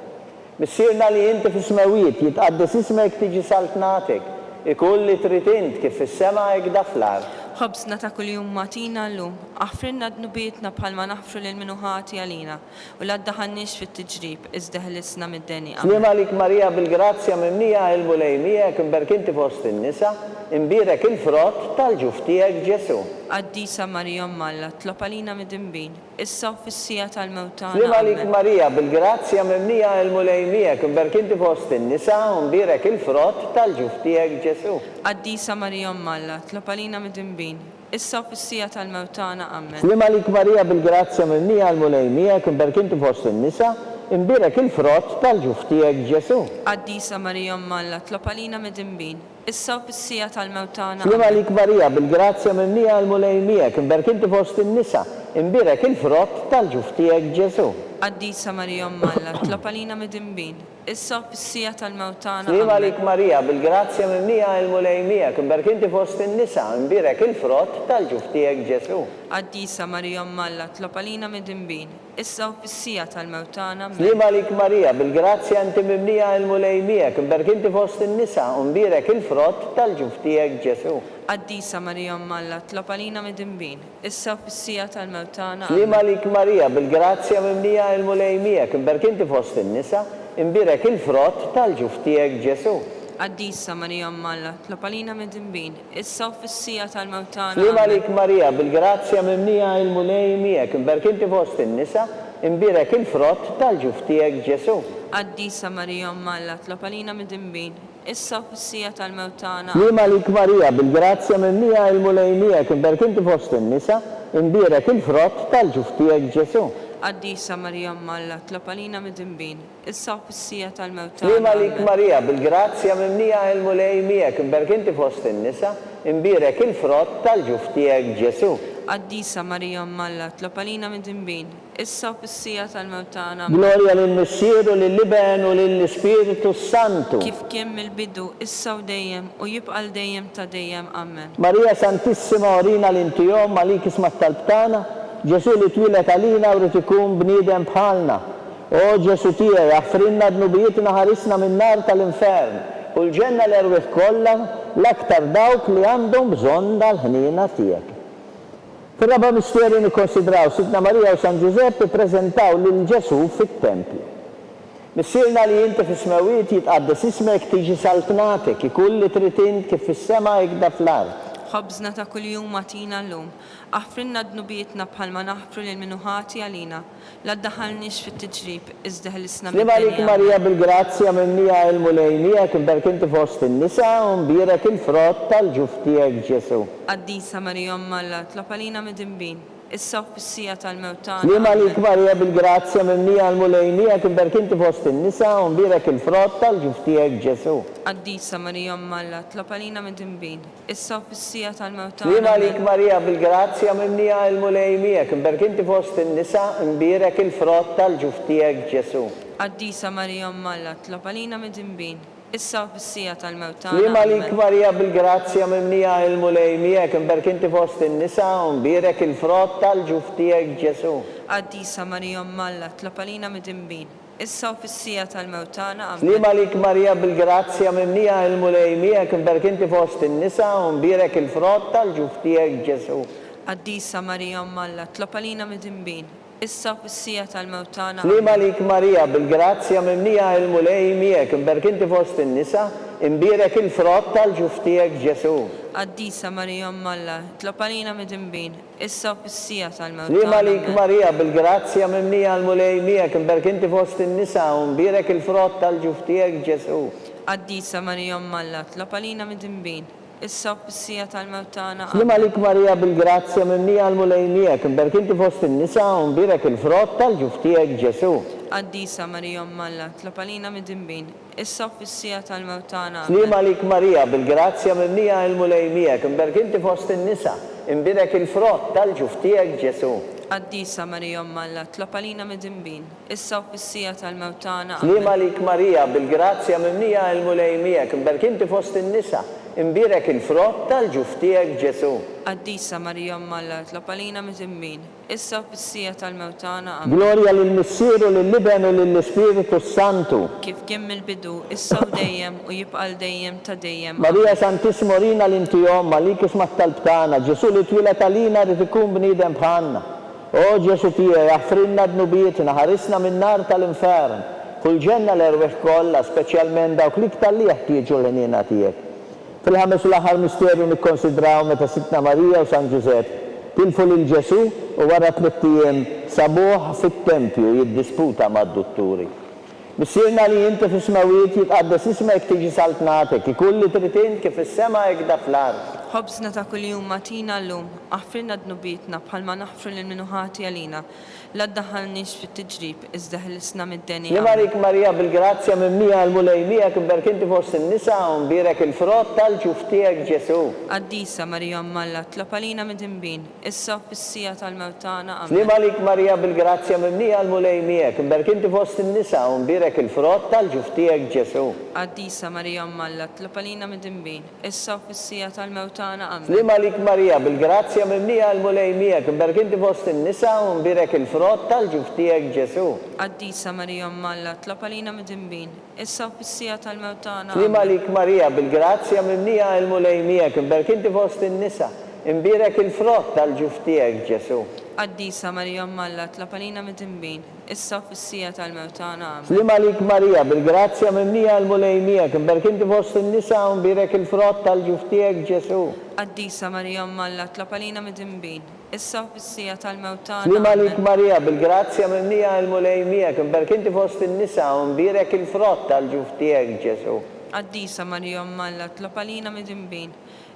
Missierna li inti fis-smawijiet jitqaddes ismek tiġi saltnatek, ikun li trid int kif fis-sema hekk da fl-art. خبزنا ta' kuljum matina llum, aħfrinna dnubietna bħalma naħfru lil minuħati għalina, u la ddaħalniex fit-tiġrib, iżdeħlisna mid-deni. Slima lik Marija bil-grazzja mimnija il-mulejmijek imberkinti fost in-nisa, imbirek il-frott tal-ġuftijek Ġesu. Qaddisa Marija Malla, tlob għalina mid-dinbin, issa u fis-sija tal-mewtana. Slima lik Marija bil-grazzja mimnija il-mulejmijek imberkinti fost in-nisa, imbirek il-frott tal-ġuftijek Ġesu. Qaddisa Marija Malla, tlob għalina mid-dinbin, issa u fis-sija tal-mewtana. Amen. Slima lik Marija bil-grazzja mimnija il-mulejmijek imberkinti fost in-nisa, imbirek il-frott tal-ġuftijek Ġesu. Qaddisa Marija Malla, tlob għalina mid-dinbin, issa u fis-sija tal-mewtana. Slima lik Marija bil-grazzja mimnija il-mulejmijek imberkinti fost in-nisa, imbirek il-frott tal-ġuftijek Ġesu. Qaddisa Marija Malla, tlob għalina mid-dinbin, issa u fis-sija tal-mewtana. Slima lik Marija bil-grazzja mimnija il-mulejmijek imberkinti fost in-nisa, imbirek il-frott tal-ġuftijek Ġesu. Qaddisa Marija Malla, tlob għalina mid-dinbin, issa u fis-sija tal-mewtana. Slima lik Marija bil-grazzja inti mimnija il-mulejmijek imberkinti fost in-nisa, imbirek il-frott tal-ġuftijek Ġesu. Qaddisa Marija Malla, tlob għalina mid-dinbin, issa u fis-sija tal-mewtana. Slima lik Marija bil-grazzja mimnija il-mulejmijek imberkinti fost in-nisa, imbirek il-frott tal-ġuftijek Ġesu. Qaddisa Marija Malla, tlob għalina mid-dinbin, issa u fis-sija tal-mewtana. Slima lik Marija bil-grazzja mimnija il-mulejmijek imberkinti fost in-nisa, imbirek il-frott tal-ġuftijek Ġesu. Qaddisa Marija Malla, tlob għalina mid-dinbin, issa u fis-sija tal-mewtana. Slima lik Marija bil-grazzja mimnija il-mulejmijek imberkinti fost in-nisa, imbirek il-frott tal-ġuftijek Ġesu. Qaddisa Marija Malla, tlob għalina mid-dinbin, issa u fis-sija tal-mewtana. Slima lik Marija bil-grazzja mimnija il-mulejmijek imberkinti fost in-nisa, imbirek il-frott tal-ġuftijek Ġesu. Qaddisa Marija Malla, tlob għalina mid-dinbin, issa u fis-sija tal-mewtana. Gloria lill-Missieru, lill-Liben u lill-Spiritu Santu. Kif kien mill-bidu, issa u dejjem, u jibqa' dejjem ta' dejjem. Amen. Marija Santissima orina l-intijom, malik ismat tal-btana, Ġesu li twilet għalina u rrid ikun bniedem bħalna. O Ġesu tiegħi, aħfrinna dnubijietna ħarisna min-nar tal-infern, u l-ġenna l-erwieħ kollha l-aktar dawk li għandhom bżonn tal-ħnina tiegħek. Fir-raba' misterju nikkonsidraw Sidna Marija u San Giuseppe ppreżentaw lil Ġesu fit-tempju. Missierna li inti fis-smawiet jitqaddes ismek tiġi saltnatek, ikun li trid int kif fis-sema hekk fl-ard. Ħobżna ta' kuljum matina llum, aħfrinna dnubietna bħalma naħfru lil minuħati għalina, la ddaħalniex fit-tiġrib, iżdeħlisna Slima lik Marija bil-grazzja mimnija il-mulejmijek imberkinti fost in-nisa, u mbirek il-frott tal-ġuftijek Ġesu. Qaddisa Marija Malla, tlob għalina mid-dinbin, issa u fis-sija tal-mewtana. Slima lik Marija bil-grazzja mimnija il-mulejmijek imberkinti fost in-nisa, u mbirek il-frott tal-ġuftijek Ġesu. Qaddisa Marija Malla, tlob għalina mid-dinbin, issa u fis-sija tal-mewtana. Slima lik Marija bil-grazzja mimnija il-mulejmijek imberkinti fost in-nisa, mbirek il-frott tal-ġuftijek Ġesu. Qaddisa Marija Malla, tlob għalina mid-dinbin, issa u fis-sija tal-mewtana. Slima lik Marija bil-grazzja mimnija il-mulejmijek imberkinti fost in-nisa, u mbirek il-frott tal-ġuftijek Ġesu. Qaddisa Marija Malla, tlob għalina mid-dinbin, issa u fis-sija tal-mewtana. Slima lik Marija bil-grazzja mimnija il-mulejmijek imberkinti fost in-nisa, u mbirek il-frott tal-ġuftijek Ġesu. Qaddisa Marija Malla, tlob għalina mid-dinbin, issa u fis-sija tal-mewtana. Slima lik Marija bil-grazzja mimnija il-mulejmijek imberkinti fost in-nisa, imbirek il-frott tal-ġuftijek Ġesu. Qaddisa Marija Malla, tlob għalina mid-dinbin, issa u fis-sija tal-mewtana. Slima lik Marija bil-grazzja mimnija il-mulejmijek imberkinti fost in-nisa, u mbirek il-frott tal-ġuftijek Ġesu. Qaddisa Marija Malla, tlob għalina mid-dinbin, issa u fis-sija tal-mewtana. Slima lik Marija bil-grazzja mimnija il-mulejmijek imberkinti fost in-nisa, u mbirek il-frott tal-ġuftijek Ġesu. Qaddisa Marija Malla, tlob għalina mid-dinbin, issa u fis-sija tal-mewtana. Slima lik Marija bil-grazzja mimnija il-mulejmijek imberkinti fost in-nisa, imbirek il-frott tal-ġuftijek Ġesu. Qaddisa Marija Malla, tlob għalina mid-dinbin, issa u fis-sija tal-mewtana. Slima lik Marija bil-grazzja mimnija il-mulejmijek imberkinti fost in-nisa, imbirek il-frott tal-ġuf tiegħek Ġesu. Qaddisa Marija Alla, tlab għalina mit-immin, issa u fis-sija tal-mewtana. Amen. Gloria lill-Missieru, lill-Libenu, lill-Spiritu Santu. Kif kien mill-bidu, issa u dejjem u jibqal dejjem ta' dejjem. Marija Santissimorina l-intijom, malik ismat tal-btana, Ġesu li twilet għalina rrid ikun bniedem bħalna. O Ġesu tiegħi, jaffrinna d-nubietna, ħarisna min-nar tal-infern. Kull ġenna l-erweħ kollha, speċjalment dawk l-iktar li jeħtieġu l-ħniena tiegħek. Fil-ħames u l-aħħar misterju nikkonsidraw meta Sitna Marija u San Ġusepp tilfu lil Ġesu u wara 3 ijiem sabuh fit-tempju jiddisputa mad-dutturi. Missierna li inti fis-smawiet jitqaddes ismek tiġi saltnatek, ikulli tritin kif is-sema hekk da fl-ard. Ħobżna ta' kuljum matina llum, aħfirna d-nubietna bħalma naħfru l-minuħati għalina. La ddaħħalniex fit-tiġrib, iżda ħlisna mid-denja. Nimarik Marija bil-grazzja minn mija l-mulejmija kimberk inti fost in-nisa u mbirek il-frott tal-ġuf tiegħek Ġesu. Qaddisa Marija Alla, tlab għalina mid-imbin, issa u fis-sija tal-mewtana. Amen. Nimarik Marija bil-grazzja minn mija l-mulejmija kimberk inti fost in-nisa u mbirek il-frott tal-ġuf tiegħek Ġesu. Qaddisa Marija Alla, tlab għalina mid-imbin, issa u fis-sija tal-mewtana. Amen. Nimarik Marija bil-grazzja minn mija l-mulejmija kimberk inti fost in-nisa u mbirek il-frott tal-ġuf tiegħek Ġesu. Qaddisa Marija Alla, tlab għalina mid-imbin, issa u fis-sija tal-mewtana. Nimalik Marija bil-grazzja mimnija il-mulejmija kimberk inti fost in-nisa imbirek il-frott tal-ġuf tiegħek Ġesu. Qaddisa Marija Alla, tlab għalina mid-imbin, issa u fis-sija tal-mewtana. Nimalik Marija bil-grazzja mimnija il-mulejmija kimberk inti fost in-nisa imbirek il-frott tal-ġuf tiegħek Ġesu. Qaddisa Marija Alla, tlab għalina mid-imbin, issa u fis-sija tal-mewtana. Nimalik Marija bil-grazzja mimnija il-mulejmija kimberk inti fost in-nisa imbirek il-frott tal-ġuf tiegħek Ġesu. Qaddisa Marija Alla, tlab għalina mid-imbin,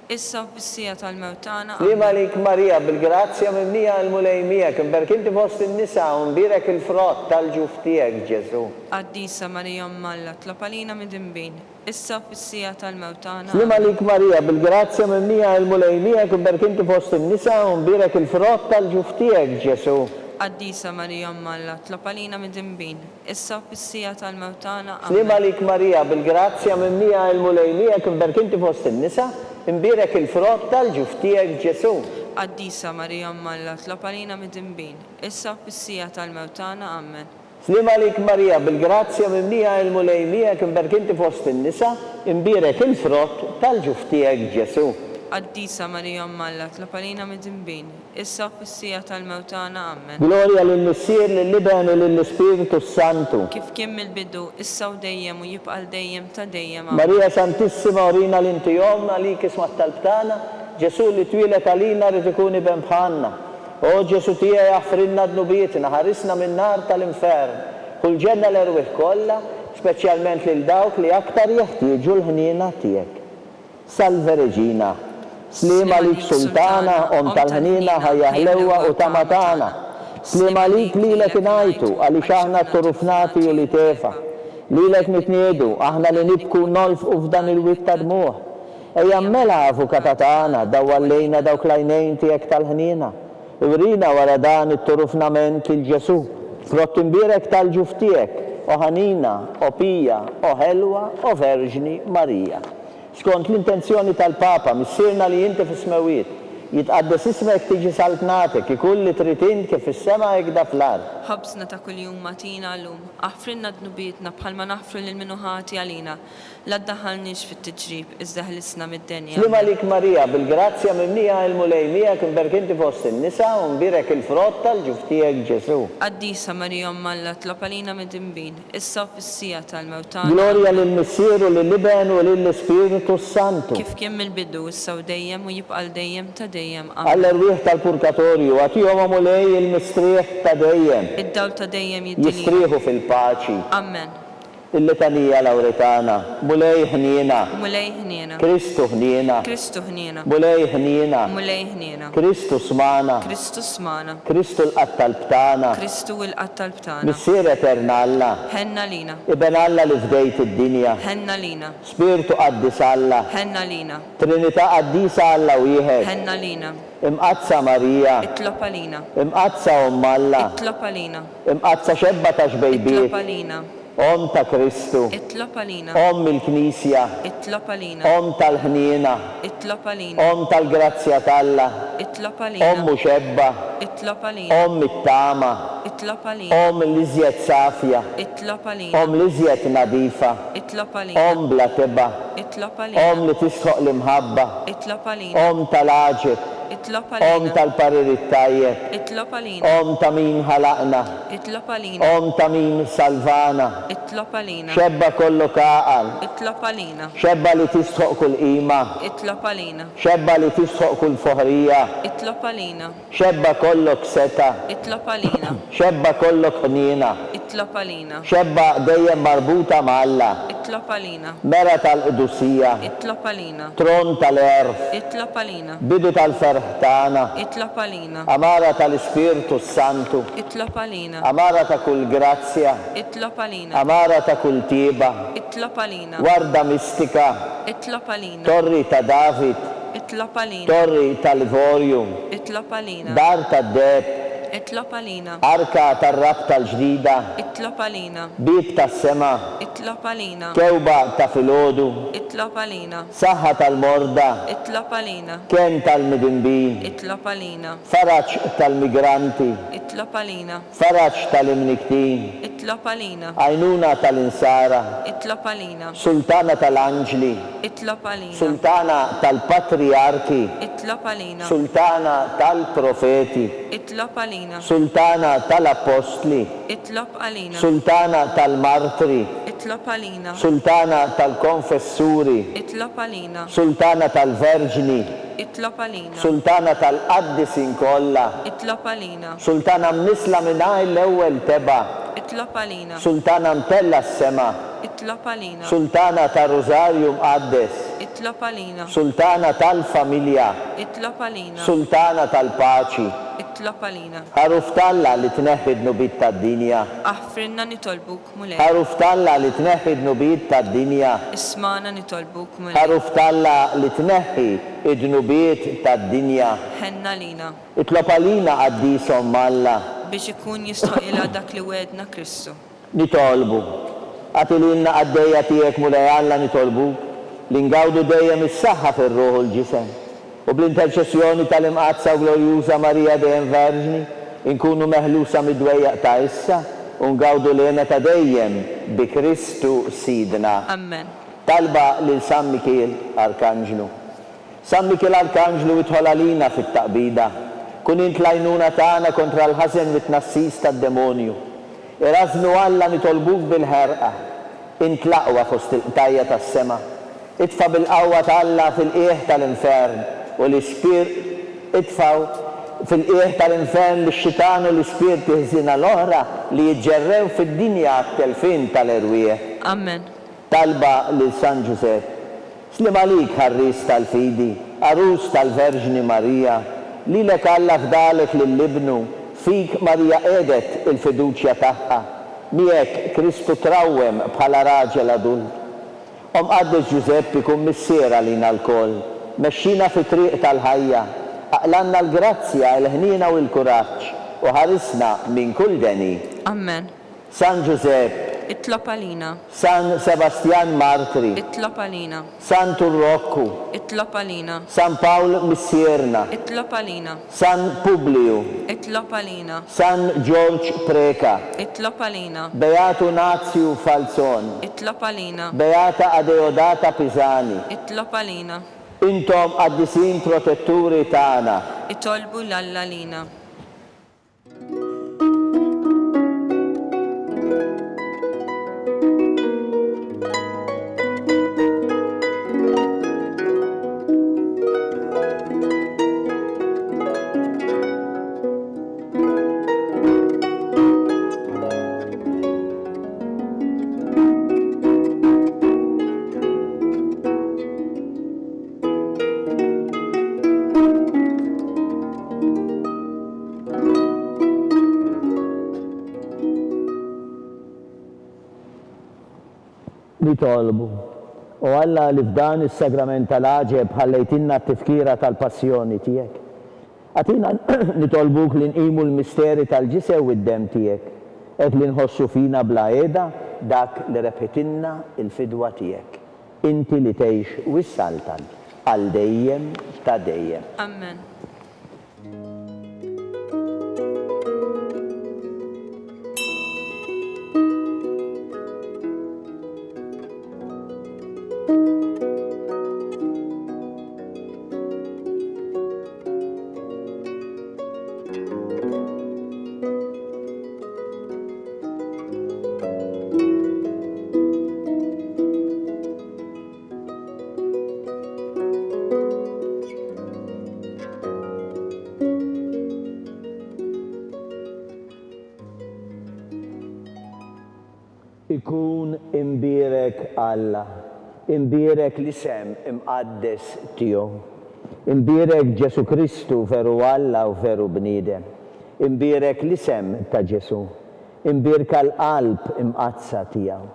issa u fis-sija tal-mewtana. Nimalik Marija bil-grazzja mimnija il-mulejmija kimberk inti fost in-nisa imbirek il-frott tal-ġuf tiegħek Ġesu. Qaddisa Marija Alla, tlab għalina mid-imbin, issa u fis-sija tal-mewtana. Nimalik Marija bil-grazzja mimnija il-mulejmija kimberk inti fost in-nisa imbirek il-frott tal-ġuf tiegħek Ġesu. Qaddisa Marija Alla, tlab għalina mid-imbin, issa u fis-sija tal-mewtana. Nimalik Marija bil-grazzja mimnija il-mulejmija kimberk inti fost in-nisa imbirek il-frott tal-ġuf tiegħek Ġesu. Qaddisa Marija Alla, tlab għalina mid-imbin, issa u fis-sija tal-mewtana. Amen. Nimalik Marija bil-grazzja mimnija il-mulejmija kimberk inti fost in-nisa imbirek il-frott tal-ġuf tiegħek Ġesu. Qaddisa Marija Alla, tlab għalina mid-imbin, issa u fis-sija tal-mewtana. Amen. Gloria lill-Missier, lill-Libenu, lill-Spiritu Santu. Kif kien mill-bidu, issa u dejjem u jibqal dejjem ta' dejjem. Marija Santissima Orina l-intijom għalik ismat tal-btana, Ġesu li twilet għalina rrid ikun ibn bħalna. O Ġesu tiegħi jaffrinna d-nubietna, ħarisna min-nar tal-infern. Kull ġenna l-erwieħ kollha, speċjalment lil dawk li aktar jeħtieġu l-ħniena tiegħek. Salve Reġina, slima lik Sultana, om tal-ħniena ħajja ħlewwa u tamatana. Slima lik lilek ingħajtu għaliex aħna turufnati u li tefa. Lilek nitniedu aħna li nibku nolfqu f'dan il-witt ta' dmuħ. Ejja mmela avukata tagħna dawwallejna dawk l-għajnejn tiegħek tal-ħniena. Urina wara dan it-turufnament lil Ġesu, frott imbirek tal-ġuf tiegħek, o ħanina, o pija, o ħelwa, o Verġni Marija. Skont l-intenzjoni tal-Papa, missierna li inti fis-smawiet, jitqaddes ismek tiġi saltnatek, ikulli tritin kif is-sema hekk da fl-ard. Ħobżna ta' kuljum matina llum, aħfrinna d-nubietna bħalma naħfru lill-minuħati għalina. La ddaħħalniex fit-tiġrib, iżda ħlisna mid-denja. Nimalik Marija bil-grazzja mimnija il-mulejmija kimberk inti fost in-nisa u mbirek il-frott tal-ġuf tiegħek Ġesu. Qaddisa Marija Alla, tlab għalina mid-imbin, issa u fis-sija tal-mewtana. Gloria lill-Missieru, lill-Libenu, lill-Spiritu Santu. Kif kien mill-bidu, issa u dejjem u jibqal dejjem ta' dejjem. Għall-erwieħ tal-purgatorju, għatihom amulej il-mistrieħ ta' dejjem. Id-dawl ta' dejjem jiddilihom. Jistrieħu fil-paċi. Amen. Il-litanija lawretana, mulej ħniena, Mulej ħniena, Kristu ħniena, Kristu ħniena, mulej ħniena, Mulej ħniena, Kristu smana, Kristu smana, Kristu l-qattal-btana, Kristu il-qattal btana. Missier eterna Alla, Ħenna lina, Iben Alla li fdejt id-dinja, ħenna lina, Spiritu qaddis Alla, ħenna lina, Trinità qaddisa Alla wieħed, ħenna lina, imqazza Marija, itlopa lina, imqazza Alla, itlopa lina, imqazza xebba ta' xbejbiet, itlopa lina, Om ta' Kristu, Itlob għalina. Om il-Knisja, Itlob għalina. Om tal-ħniena, Itlob għalina. Om tal-grazzja talla, Itlob għalina. Om muxebba, Itlob għalina. Om it-tama, Itlob għalina. Om l-iżjed safja, Itlob għalina. Om l-iżjed nadifa, Itlob għalina. Om bla teba, Itlob għalina. Om li tisħoq l-imħabba, Itlob għalina. Om tal-aġib, Itlob Om għalina. tal-parir it-tajjeb, Itlob għalina. Om ta' min ħalaqna, Itlob għalina. Om ta' min salvana, Itlob għalina. xebba kollu kaqal, Itlob għalina. xebba li tisħoq kull qima, Itlob għalina. xebba li tisħoq kull foħrija, Itlob għalina. xebba kollok seta, Itlob għalina. xebba kollok ħnina, Itlob għalina. xebba dejjem marbuta ma'Alla, Itlob għalina. mera tal-qdusija, Itlob għalina. tron tal-erf, Itlob għalina. bidu tal-ferħtana, Itlob għalina. amara tal-Ispirtu Santu, Itlob għalina. amara ta' kull grazzja, Itlob għalina. amara ta' kull tiba, Itlob għalina. warda mistika, Itlob għalina. torri ta' David, Itlob għalina. torri tal-Vorium, Itlob għalina. dar tad-deb, Itlob għalina. arka tar-rab tal-ġdida, Itlob għalina. bib tas-sema, Itlob għalina. kewba ta' filgħodu, Itlob għalina. saħħa tal-morda, Itlob għalina. ken tal-midinbin, Itlob għalina. faraċ tal-migranti, Itlob għalina. faraċ tal-imniktin, Itlob għalina. għajnuna tal-insara, Itlob għalina. sultana tal-anġli, Itlob għalina. sultana tal-patriarki, Itlob għalina. sultana tal-profeti, Itlob għalina. sultana tal-apostli, Itlob għalina. sultana tal-martri, Itlob għalina. sultana tal-konfessuri, Itlob għalina. sultana tal-verġni, Itlob għalina. sultana tal-qaddisin kollha, Itlob għalina. sultana mnisla minnaj l-ewwel teba, Itlob għalina. sultana mtella s-sema, Itlob għalina. sultana tal-Rosarium Qaddes, Itlob għalina. sultana tal-familja, Itlob għalina. sultana tal-paċi, Itlob għalina. ħaruf talla li tneħħid nubit tad-dinja, Aħfrinna nitolbuk mulej. ħaruf talla li tneħħid nubit tad-dinja, Ismana nitolbuk mulej. ħaruf talla li tneħħi id-nubiet tad-dinja, Ħenna lina. itlob għalina qaddisom Malla, Biex ikun jistħoq ila dak li wedna Kristu. nitolbu. Għatililna għaddejja tiegħek mulej Alla nitolbu li ngawdu dejjem is-saħħa fir-ruħ u l-ġisem. U bl-interċessjoni tal-imqazza u glorjuża Marija dejjem Verġni inkunu meħlusa mid-dwejjaq ta' issa u ngawdu lena ta' dejjem bi Kristu Sidna. Amen. Talba lil San Mikiel Arkanġlu. San Mikiel Arkanġlu idħol għalina fit-taqbida. Kun int l-għajnuna tagħna kontra l-ħażen mit-tnassis tad-demonju. Irażnu Alla nitolbuk bil-ħerqa. Int laqwa fost il-qtajja tas-sema. Itfa bil-qawwa ta' fil-qieħ tal-infern u l-ispir itfaw fil-qieħ tal-infern l-xitan u l-ispir tiħżina l-oħra li jġerrew fid-dinja għat-telfin tal-erwieħ. Amen. Talba lil San Ġusep. Slim għalik ħarris tal-fidi, arus tal-Verġni Marija, li lek Alla fdalek lill-libnu, fik Marija edet il-fiduċja tagħha, miegħek Kristu trawwem bħala raġel adult. Qaddes Ġuseppi kun missiera lina l-koll, mexxina fi triq tal-ħajja, aqlanna l-grazzja, l-ħnina u l-kuraġġ u ħarisna minn kull deni. Amen. San Ġusepp, Itlob għalina. San Sebastian Martri, Itlob għalina. San Turrokku, Itlob għalina. San Pawl Missierna, Itlob għalina. San Publiu, Itlob għalina. San George Preka, Itlob għalina. Beatu Nazio Falzon, Itlob għalina. Beata Adeodata Pisani, Itlob għalina. intom qaddisin protetturi tagħna. Itolbu l-Alla lina. Nitolbu. U Alla li f'dan is-sagrament tal-aġeb ħallejtinna t-tifkira tal-passjoni tiegħek. Għatina nitolbuk li nqimu l-misteri tal-ġisew id-dem tiegħek, qed li nħossu fina bla qiegħda dak li rebħitilna il-fidwa tiegħek. Inti li tgħix wis-saltan għal dejjem ta' dejjem. Amen. Ikun imbierek Alla, imbierek l-isem imqaddes tiegħu, imbierek Ġesu Kristu veru Alla u veru bniedem, imbierek l-isem ta' Ġesu, imbierka l-qalb imqazza tiegħu,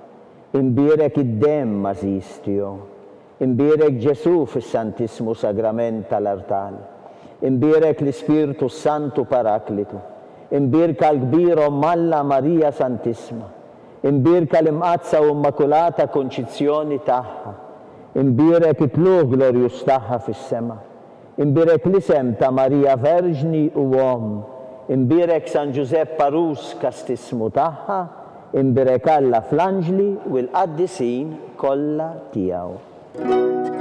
imbierek id-dem mażis tiegħu, imbierek Ġesu fis-Santismu Sagrament tal-Artal, imbierek l-Ispirtu Santu Paraklitu, imbierka l-kbira Alla Marija Santisma, imbierka l-imqazza u immakulata konċizzjoni tagħha, imbierek it-tluq glorjus tagħha fis-sema, imbierek l-isem ta' Marija Verġni u Om, imbierek San Giuseppe Parus kastismu tagħha, imbierek Alla fl-anġli u l-qaddisin kollha tiegħu.